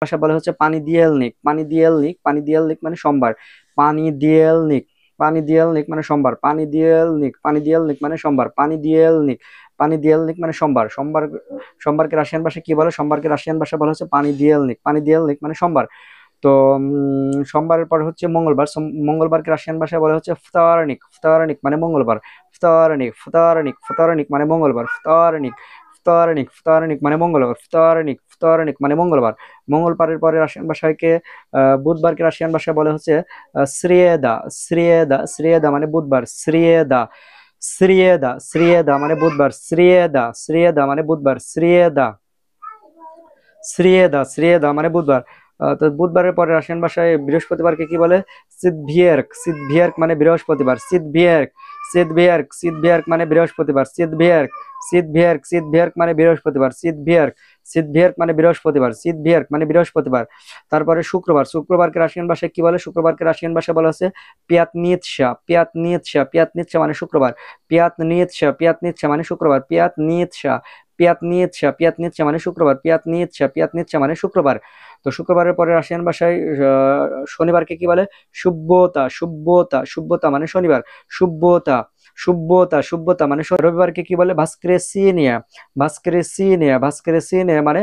ভাষায় বলা হচ্ছে পানিদিয়েলনিক। পানিদিয়েলনিক, পানিদিয়েলনিক মানে সোমবার। পানিদিয়েলনিক, পানিদিয়েলনিক মানে সোমবার। পানিদিয়েলনিক, পানিদিয়েলনিক মানে সোমবার। পানিদিয়েলনিক, পানিদিয়েলনিক মানে সোমবার। সোমবার, সোমবারকে রাশিয়ান ভাষায় কি বলে? সোমবারকে রাশিয়ান ভাষায় বলা হচ্ছে পানিদিয়েলনিক। পানিদিয়েলনিক মানে সোমবার। তো সোমবারের পর হচ্ছে মঙ্গলবার। মঙ্গলবারকে রাশিয়ান ভাষায় বলা হচ্ছে ফ্তারনিক। ফ্তারনিক মানে মঙ্গলবার। ফ্তারনিক, ফ্তারনিক, ফ্তারনিক মানে মঙ্গলবার। ফ্তারনিক, ফ্তারনিক, ফ্তারনিক মানে মঙ্গলবার। ফ্তারনিক, ফ্তারনিক মানে মঙ্গলবার। মঙ্গলবারের পরে রাশিয়ান ভাষাকে বুধবারকে রাশিয়ান ভাষায় বলা হচ্ছে শ্রিয়েদা। শ্রিয়েদা, শ্রিয়েদা মানে বুধবার। শ্রিয়েদা, শ্রিয়েদা, শ্রিয়েদা মানে বুধবার। শ্রিয়েদা, শ্রিয়েদা মানে বুধবার। শ্রিয়েদা, শ্রিয়েদা, শ্রিয়েদা মানে বুধবার। তো বুধবারের পরে রাশিয়ান ভাষায় বৃহস্পতিবারকে কি বলে? সিদভিয়ার্ক। সিদভিয়ার্ক মানে বৃহস্পতিবার। সিদভিয়ার্ক, সিদভিয়ার্ক, সিদভিয়ার্ক মানে বৃহস্পতিবার। সিদভিয়ার্ক, সিদভিয়ার্ক, সিদভিয়ার্ক মানে বৃহস্পতিবার। সিদভিয়ার্ক, সিদভিয়ার্ক মানে বৃহস্পতিবার। সিদভিয়ার্ক মানে বৃহস্পতিবার। তারপরে শুক্রবার। শুক্রবারকে রাশিয়ান ভাষায় কি বলে? শুক্রবারকে রাশিয়ান ভাষায় বলা হচ্ছে পিয়াতনিৎসা। পিয়াতনিৎসা, পিয়াতনিৎসা মানে শুক্রবার। পিয়াতনিৎসা, পিয়াতনিৎসা মানে শুক্রবার। পিয়াতনিৎসা, পিয়াতনিৎসা, পিয়াতনিৎসা মানে শুক্রবার। পিয়াতনিৎসা, পিয়াতনিৎসা মানে শুক্রবার। তো শুক্রবারের পরে রাশিয়ান ভাষায় শনিবারকে কি বলে? সুব্বতা। সুব্বতা, সুব্বতা মানে শনিবার। সুব্বতা, সুব্বতা, সুব্বতা মানে রবিবারকে কি বলে? ভাস্করেসিনিয়া। ভাস্করেসিনিয়া, ভাস্করেসিনিয়া মানে